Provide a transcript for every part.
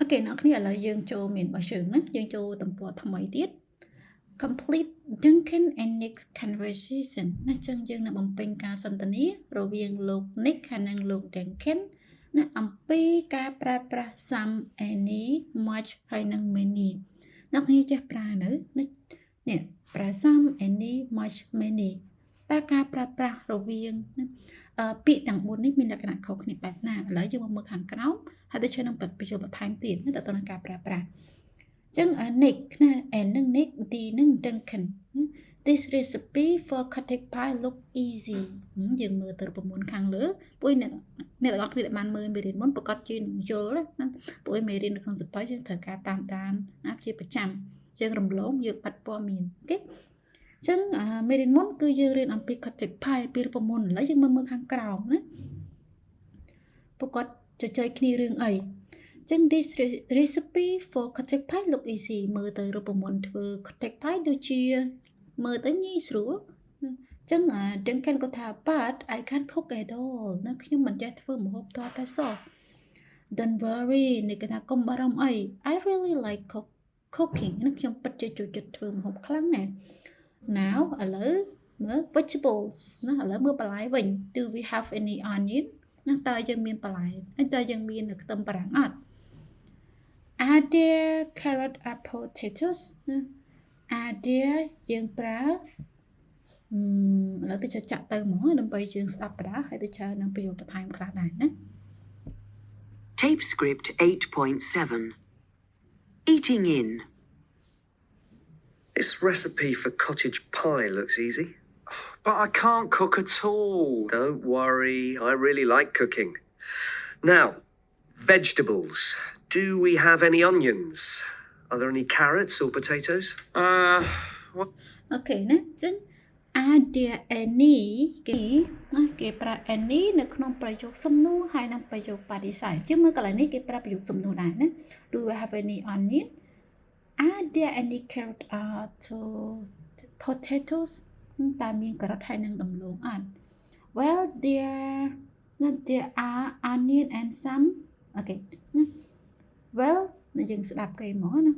អូខេអ្នកគ្នាឥឡូវយើងចូលមានរបស់យើងណាយើងចូលទំព័រថ្មីទៀត complete Duncan and Nick's conversation ណាចឹងយើងនឹងបំពេញការសន្ទនារវាងលោក Nick ហើយនិងលោក Duncan ណាអំពីការប្រើប្រាស់ some any much ហើយនិង many អ្នកគ្នាចេះប្រើនៅនេះប្រើ some any much many តើការប្រើប្រាស់រវាងពាក្យទាំង4នេះមានលក្ខណៈខុសគ្នាបែបណាឥឡូវយើងមកមើលខាងក្រោមហើយទៅជួយនឹងបញ្ចូលបន្ថែមទៀតណាតើតើនឹងការប្រើប្រាស់ចឹង Nick ណា and នឹង Nick D នឹង Duncan this recipe for cottage pie look easy យើងមើលទៅរូបមន្តខាងលើពួកអ្នកទាំងអស់គ្នាដែលបានមើលមេរៀនមុនប្រកាសជានឹងយល់ណាពួកមេរៀននៅក្នុងសភៅយើងត្រូវការតាមដានណាជាប្រចាំយើងរំលងយើងបាត់ព័ត៌មានអូខេចឹងមេរៀនមុនគឺយើងរៀនអំពី cottage pie ពីរូបមន្តឥឡូវយើងមើលខាងក្រោមណាប្រកាសជជែកគ្នារឿងអីចឹង this recipe for cottage pie look easy មើលទៅរូបមន្តធ្វើ cottage pie ដូចជាមើលទៅងាយស្រួលចឹងDuncan ក៏ថា but I can't cook at all ណាខ្ញុំមិនចេះធ្វើម្ហូបទាល់តែសោះ Don't worry នេះគេថាកុំបារម្ភអី I really like cooking ណាខ្ញុំពិតជាចូលចិត្តធ្វើម្ហូបខ្លាំងណាស់ now ឥឡូវមើល vegetables ណាឥឡូវមើលបន្លែវិញ do we have any onion ណាតើយើងមានបន្លែតើយើងមានខ្ទឹមបារាំងអត់ are there carrot or potatoes ណា are there យើងប្រើឥឡូវទៅចាក់ទៅហ្មងដើម្បីយើងស្ដាប់បណ្ដាហើយទៅច្រើននឹងប្រយោគបន្ថែមខ្លះដែរណា Tape script 8.7 Eating in. This recipe for cottage pie looks easy. But I can't cook at all. Don't worry, I really like cooking. Now, vegetables. Do we have any onions? Are there any carrots or potatoes? What? Okay ណាចឹង are there any គេប្រើ any នៅក្នុងប្រយោគសំណួរហើយនិងប្រយោគបដិសេធជាងមើលកន្លែងនេះគេប្រើប្រយោគសំណួរដែរណា Do we have any onion? Are there any carrot or potatoes? តើមានការ៉ុតហើយនិងដំឡូងអត់ Well there are onion and some Okay Well យើងស្ដាប់គេហ្មងណា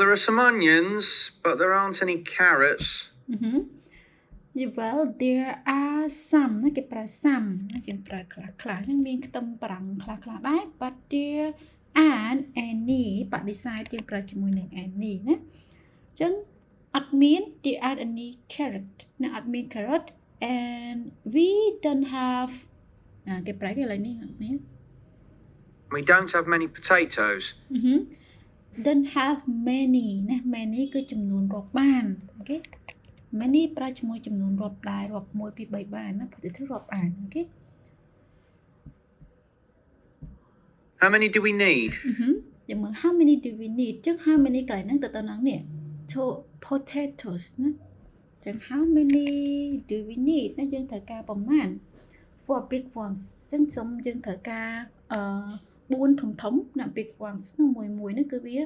There are some onions, but there aren't any carrots. Well, there are some ណាគេប្រើ some យើងប្រើខ្លះៗហ្នឹងមានខ្ទឹមបារាំងខ្លះៗដែរ but there aren't any បដិសេធយើងប្រើជាមួយនឹង any ណាអញ្ចឹងអត់មាន there aren't any carrot ណាអត់មាន carrot and we don't have គេប្រើគេឡើយនេះ We don't have many potatoes. Don't have many ណា many គឺចំនួនរាប់បានអូខេ many ប្រើជាមួយចំនួនរាប់ដែររាប់1 2 3បានណា potato រាប់បានអូខេ How many do we need? យើងមើល how many do we need ចឹង how many កន្លែងហ្នឹងទៅនឹងនេះ to potatoes ណាចឹង how many do we need ណាយើងត្រូវការប្រមាណ for big ones ចឹងសុំយើងត្រូវការ4ធំណា big ones ហ្នឹងមួយហ្នឹងគឺវា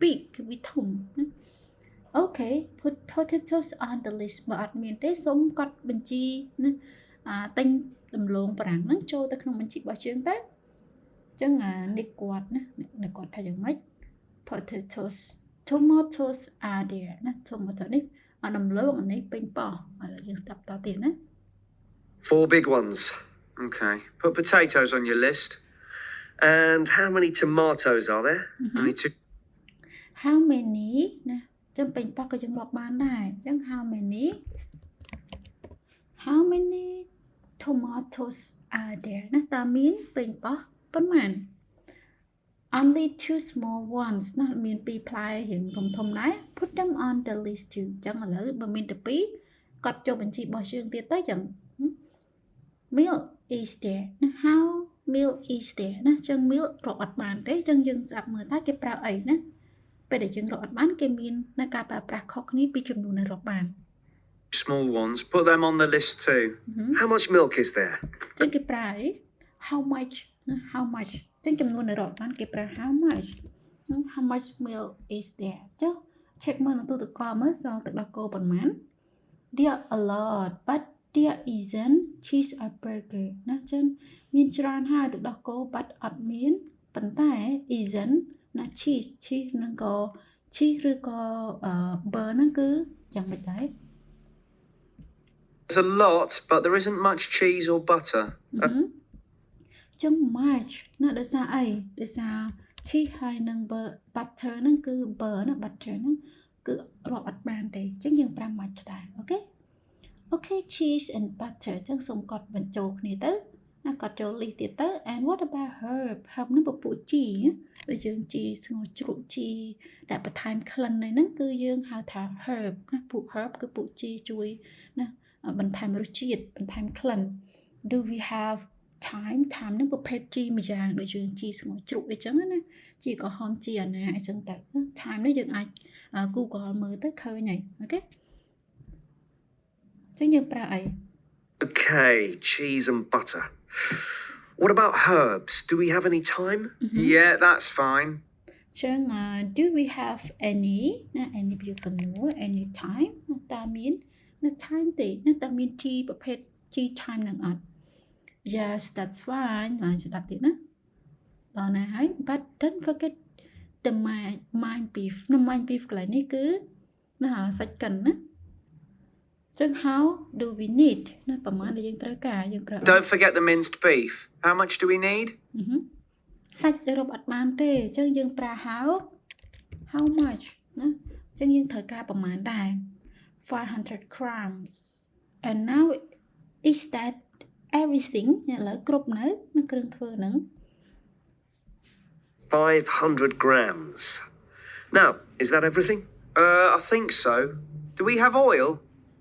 big គឺវាធំណា Okay put potatoes on the list បើអត់មានទេសូមកត់បញ្ជីណាទិញដំឡូងបារាំងហ្នឹងចូលទៅក្នុងបញ្ជីរបស់យើងទៅចឹងនេះគាត់ណាគាត់ថាយ៉ាងម៉េច tomatoes are there ណា tomato នេះដំឡូងនេះពេញប៉ោះឥឡូវយើងស្ដាប់តទៀតណា 4 big ones. Okay. Put potatoes on your list. And how many tomatoes are there? Only 2. How many ណាចឹងពេញប៉ោះក៏យើងរាប់បានដែរចឹង how many tomatoes are there ណាតើមានពេញប៉ោះប៉ុន្មាន Only 2 small ones ណាមាន2ផ្លែរៀងធំដែរ Put them on the list too ចឹងឥឡូវបើមានតែ2កត់ចូលបញ្ជីរបស់យើងទៀតទៅចឹង Milk is there ណា how milk is there ណាចឹង milk រកអត់បានទេចឹងយើងស្ដាប់មើលតើគេប្រើអីណាពេលដែលយើងរកអត់បានគេមាននៅការប្រើប្រាស់ខុសគ្នាពីចំនួនដែលរកបាន Small ones. Put them on the list too. How much milk is there? ចឹងគេប្រើអី how much ណា how much ចឹងចំនួនដែលរកបានគេប្រើ how much milk is there ចុះ check មើលនៅទូទឹកកកមើលសល់ទឹកដោះគោប៉ុន្មាន There a lot but there isn't cheese or burger ណាអញ្ចឹងមានច្រើនហើយទឹកដោះគោបាត់អត់មានប៉ុន្តែ isn't ណា cheese នឹងក៏ cheese ឬក៏ burger ហ្នឹងគឺយ៉ាងម៉េចដែរ There's a lot, but there isn't much cheese or butter. ចឹង much ណាដោយសារអីដោយសារ cheese ហើយនឹង butter ហ្នឹងគឺ burger ណា butter ហ្នឹងគឺរាប់អត់បានទេអញ្ចឹងយើងប្រើ much ដែរអូខេ Okay, cheese and butter ចឹងសូមកត់បញ្ចូលគ្នាទៅណាកត់ចូល list ទៀតទៅ and what about herb នឹងពពួកជីដូចយើងជីស្ងោរជ្រក់ជីដែលបន្ថែមក្លិននៃហ្នឹងគឺយើងហៅថា herb ណាពួក herb គឺពួកជីជួយណាបន្ថែមរសជាតិបន្ថែមក្លិន Do we have time នឹងប្រភេទជីមួយយ៉ាងដូចយើងជីស្ងោរជ្រក់អីចឹងណាជីក្រហមជីអាណាអីចឹងទៅ time នេះយើងអាច Google មើលទៅឃើញហើយអូខេ Okay, cheese and butter. What about herbs? Do we have any time? Yeah, that's fine. Do we have any ណា any ប្រយោគសំណួរ any time ណាតាមានណា time ទេណាតាមានជីប្រភេទជី time នឹងអត់ Yes, that's fine មកស្ដាប់ទៀតណាដល់ណាហើយ but don't forget the mind beef ណា mind beef កន្លែងនេះគឺណាសាច់កិនណា how do we need ណាប្រមាណដែលយើងត្រូវការយើងប្រើ Don't forget the minced beef. How much do we need? សាច់រាប់អត់បានទេអញ្ចឹងយើងប្រើ how much ណាអញ្ចឹងយើងត្រូវការប្រមាណដែរ 500 grams and now is that everything ឥឡូវគ្រប់នៅគ្រឿងធ្វើហ្នឹង 500 grams. Now, is that everything? I think so. Do we have oil?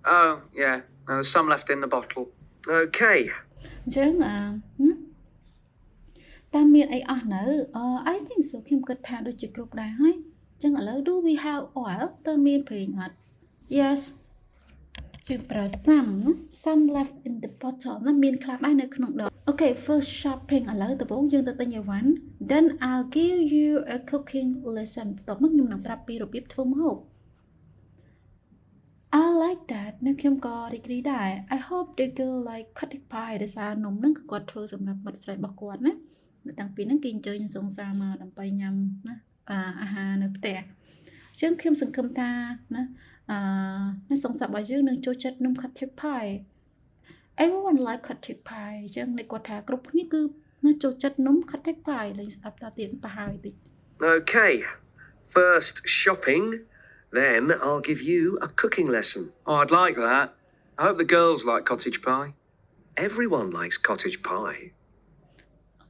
Oh, yeah. There's some left in the bottle. Okay. អញ្ចឹងតាមមានអីអស់នៅ I think so ខ្ញុំគិតថាដូចជាគ្រប់ដែរហើយអញ្ចឹងឥឡូវ do we have oil តើមានប្រេងអត់ Yes យើងប្រើ some left in the bottle ណាមានខ្លះដែរនៅក្នុងដប Okay first shopping ឥឡូវដំបូងយើងទៅទិញអីវ៉ាន់ Then I'll give you a cooking lesson បន្ទាប់មកខ្ញុំនឹងប្រាប់ពីរបៀបធ្វើម្ហូប I like that នៅខ្ញុំក៏រីករាយដែរ I hope the girl like cottage pie ដោយសារនំហ្នឹងគឺគាត់ធ្វើសម្រាប់មិត្តស្រីរបស់គាត់ណាតាំងពីហ្នឹងគេអញ្ជើញសង្សារមកដើម្បីញ៉ាំណាអាហារនៅផ្ទះអញ្ចឹងខ្ញុំសង្ឃឹមថាណានៅសង្សាររបស់យើងនឹងចូលចិត្តនំ cottage pie Everyone like cottage pie អញ្ចឹងនេះគាត់ថាគ្រប់គ្នាគឺណាចូលចិត្តនំ cottage pie លេងស្ដាប់តាទៀតប្រហែលតិច Okay. First shopping, then I'll give you a cooking lesson. Oh, I'd like that. I hope the girls like cottage pie. Everyone likes cottage pie.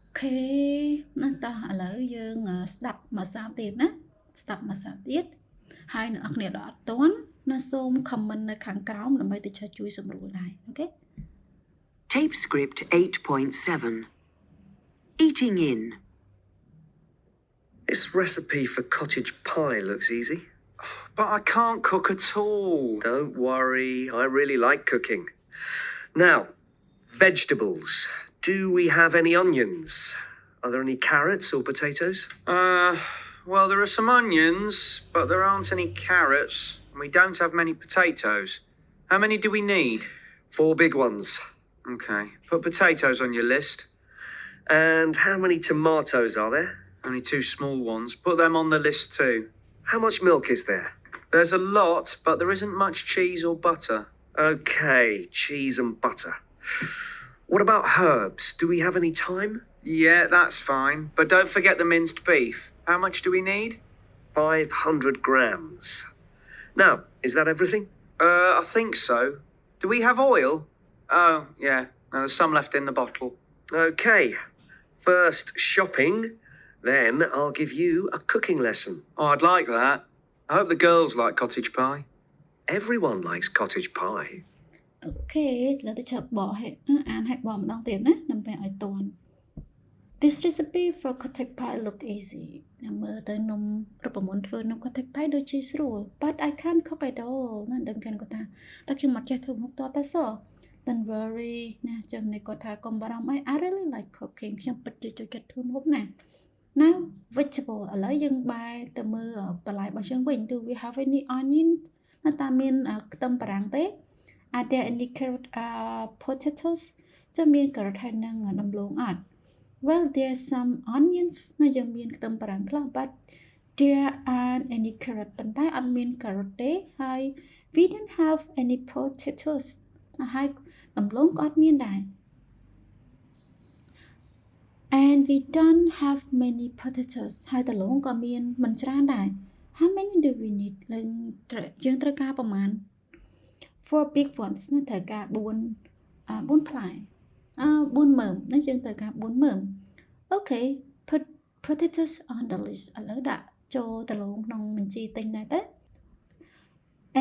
Okay ណាតោះឥឡូវយើងស្ដាប់មួយសារទៀតណាស្ដាប់មួយសារទៀតហើយអ្នកនរគ្នាដែលអត់ទាន់ណាសូម comment នៅខាងក្រោមដើម្បីទៅជួយសម្រួលដែរអូខេ Tape script 8.7. Eating in. This recipe for cottage pie looks easy. But I can't cook at all. Don't worry, I really like cooking. Now, vegetables. Do we have any onions? Are there any carrots or potatoes? Well, there are some onions, but there aren't any carrots, and we don't have many potatoes. How many do we need? 4 big ones. Okay, put potatoes on your list. And how many tomatoes are there? Only 2 small ones. Put them on the list too. How much milk is there? There's a lot, but there isn't much cheese or butter. Okay, cheese and butter. What about herbs? Do we have any thyme? Yeah, that's fine. But don't forget the minced beef. How much do we need? 500 grams. Now, is that everything? I think so. Do we have oil? Oh, yeah. There's some left in the bottle. Okay. First shopping, then I'll give you a cooking lesson. Oh, I'd like that. I hope the girls like cottage pie. Everyone likes cottage pie. អូខេឥឡូវទៅចាប់បកឲ្យអានឲ្យបកម្ដងទៀតណាដើម្បីឲ្យតន់ This recipe for cottage pie look easy ណាមើលទៅនំប្រពន្ធធ្វើនំ cottage pie ដូចជាស្រួល But I can't cook at all ណាដឹងគាត់ថាតែខ្ញុំអត់ចេះធ្វើមុខតតែសោះ Don't worry ណាចំណេះគាត់ថាកុំបារម្ភអី I really like cooking ខ្ញុំពិតជាចូលចិត្តធ្វើមុខណា Now vegetable ឥឡូវយើងបែរទៅមើលបន្លែរបស់យើងវិញ Do we have any onion ណាតាមានខ្ទឹមបារាំងទេ Are there any carrot potatoes จะមាន carrot ហើយនឹងដំឡូងអត់ Well there's some onions ណាយើងមានខ្ទឹមបារាំងខ្លះ but there aren't any carrot ប៉ុន្តែអត់មាន carrot ទេហើយ we don't have any potatoes ហើយដំឡូងក៏អត់មានដែរ and we don't have many potatoes ហើយដំឡូងក៏មានមិនច្រើនដែរ How many do we need យើងត្រូវការប្រមាណ for big ones ណាត្រូវការ4ផ្លែ4មើមណាយើងត្រូវការ4មើម Okay put potatoes on the list ឥឡូវដាក់ចូលដំឡូងក្នុងបញ្ជីទិញដែរទៅ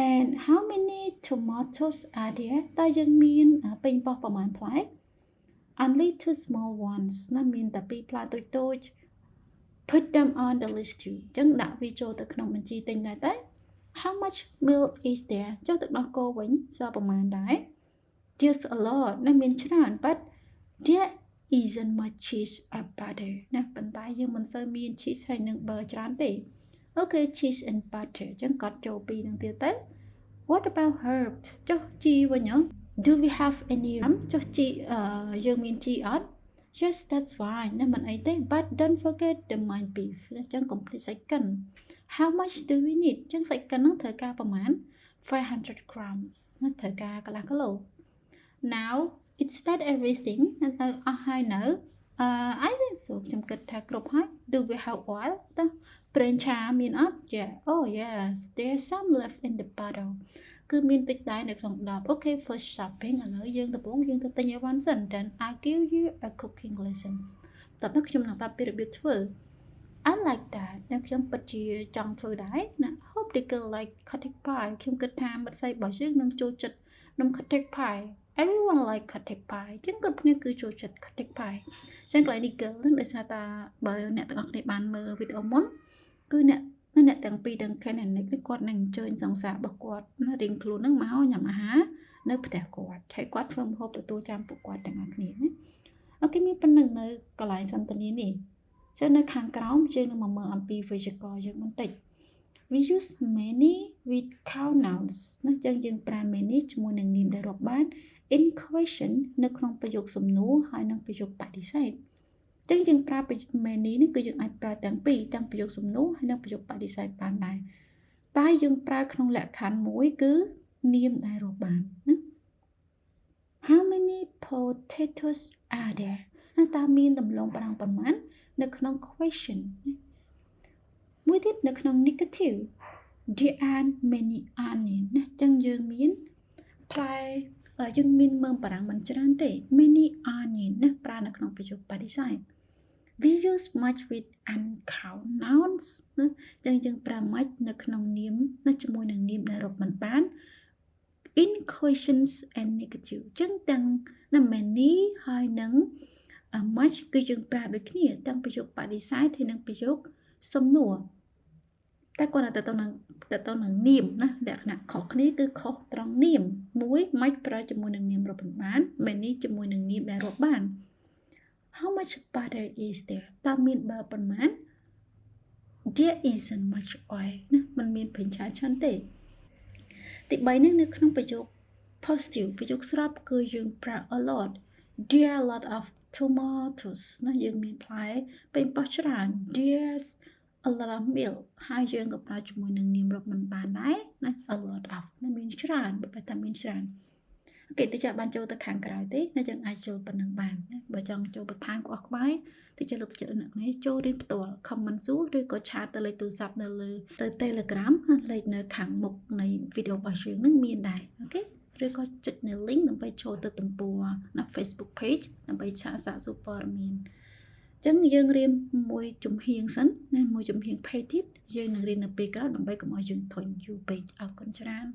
And how many tomatoes are there តើយើងមានពេញប៉ោះប្រមាណផ្លែ Only 2 small ones ណាមានតែ2ផ្លែតូចៗ Put them on the list too ចឹងដាក់វាចូលទៅក្នុងបញ្ជីទិញដែរទៅ How much milk is there ចុះទឹកដោះគោវិញសល់ប្រមាណដែរ Just a lot ណាមានច្រើន but there isn't much cheese or butter ណាប៉ុន្តែយើងមិនសូវមាន cheese ហើយនឹង butter ច្រើនទេ Okay cheese and butter ចឹងកត់ចូលពីនឹងទៀតទៅ What about herbs ចុះជីវិញហ៎ Do we have any ចុះជីយើងមានជីអត់ Yes that's fine ណាមិនអីទេ but don't forget the minced beef ចឹង complete សាច់កិន How much do we need ចឹងសាច់កិនហ្នឹងត្រូវការប្រមាណ 500 grams ណាត្រូវការកន្លះគីឡូ Now is that everything នៅអស់ហើយនៅ I think so ខ្ញុំគិតថាគ្រប់ហើយ Do we have oil តើប្រេងឆាមានអត់ Yeah oh yes there's some left in the bottle គឺមានតិចដែរនៅក្នុងដប Okay for shopping ឥឡូវយើងដំបូងយើងទៅទិញឲ្យបានសិន Then I'll give you a cooking lesson តើខ្ញុំនឹងប្រាប់ពីរបៀបធ្វើ I like that ខ្ញុំពិតជាចង់ធ្វើដែរណា Hope they could like cottage pie ខ្ញុំគិតថាមិត្តស្រីរបស់យើងនឹងចូលចិត្តនំ cottage pie Everyone like cottage pie ចឹងគ្រប់គ្នាគឺចូលចិត្ត cottage pie ចឹងកន្លែងនេះ girl នឹងដោយសារតាបើអ្នកទាំងអស់គ្នាបានមើលវីដេអូមុនគឺអ្នកទាំងពីរទាំង Ken and Nick គាត់នឹងអញ្ជើញសង្សាររបស់គាត់ណារៀងខ្លួននឹងមកញ៉ាំអាហារនៅផ្ទះគាត់ហើយគាត់ធ្វើម្ហូបទទួលចាំពួកគាត់ទាំងអស់គ្នាណាអូខេមានប៉ុណ្្នឹងនៅកន្លែងសន្ទនានេះចឹងនៅខាងក្រោមយើងនឹងមកមើលអំពី Vesicle យើងបន្តិច We use many with count nouns ណាចឹងយើងប្រើ many ជាមួយនឹងនាមដែលរាប់បាន in question នៅក្នុងប្រយោគសំណួរហើយនិងប្រយោគបដិសេធចឹងយើងប្រើ many នេះគឺយើងអាចប្រើទាំងពីរទាំងប្រយោគសំណួរហើយនិងប្រយោគបដិសេធបានដែរតែយើងប្រើក្នុងលក្ខខណ្ឌមួយគឺនាមដែលរាប់បានណា How many potatoes are there តើមានដំឡូងបារាំងប៉ុន្មាននៅក្នុង question មួយទៀតនៅក្នុង negative there aren't many onions ណាចឹងយើងមានផ្លែយើងមានមើមបារាំងមិនច្រើនទេ many onions ណាប្រើនៅក្នុងប្រយោគបដិសេធ We use much with uncount nouns ណាចឹងយើងប្រើ much នៅក្នុងនាមណាជាមួយនឹងនាមដែលរាប់មិនបាន in questions and negative ចឹងទាំង many ហើយនឹង much គឺយើងប្រើដូចគ្នាទាំងប្រយោគបដិសេធហើយនិងប្រយោគសំណួរតែគាត់ទៅនឹងនាមណាលក្ខណៈខុសគ្នាគឺខុសត្រង់នាមមួយ much ប្រើជាមួយនឹងនាមរាប់មិនបាន many ជាមួយនឹងនាមដែលរាប់បាន How much butter is there តើមាន butter ប៉ុន្មាន There isn't much oil ណាมันមានប្រេងឆាច្រើនទេទី3នេះនៅក្នុងប្រយោគ positive ប្រយោគស្របគឺយើងប្រើ a lot There are a lot of tomatoes ណាយើងមានផ្លែពេញប៉ោះច្រើន There's a lot of milk ហើយយើងក៏ប្រើជាមួយនឹងនាមរាប់មិនបានដែរណា a lot of ណាមានច្រើនបើតែមានច្រើនអូខេទៅចាំបានចូលទៅខាងក្រោយទេណាយើងអាចចូលប៉ុណ្ណឹងបានណាបើចង់ចូលបន្ថែមក៏អស់ក្បាយទៅចូលលើកចិត្តអ្នកនេះចូលរៀនផ្ទាល់ comment សួរឬក៏ឆាតទៅលេខទូរស័ព្ទនៅលើទៅ Telegram លេខនៅខាងមុខនៃវីដេអូរបស់យើងនឹងមានដែរអូខេឬក៏ចុចនៅ link ដើម្បីចូលទៅទំព័រនៅ Facebook page ដើម្បីឆាសាកសួរព័ត៌មានអញ្ចឹងយើងរៀនមួយជំហៀងសិនណាមួយជំហៀង page ទៀតយើងនឹងរៀននៅពេលក្រោយដើម្បីកុំឲ្យយើងធុញយូរពេកអរគុណច្រើន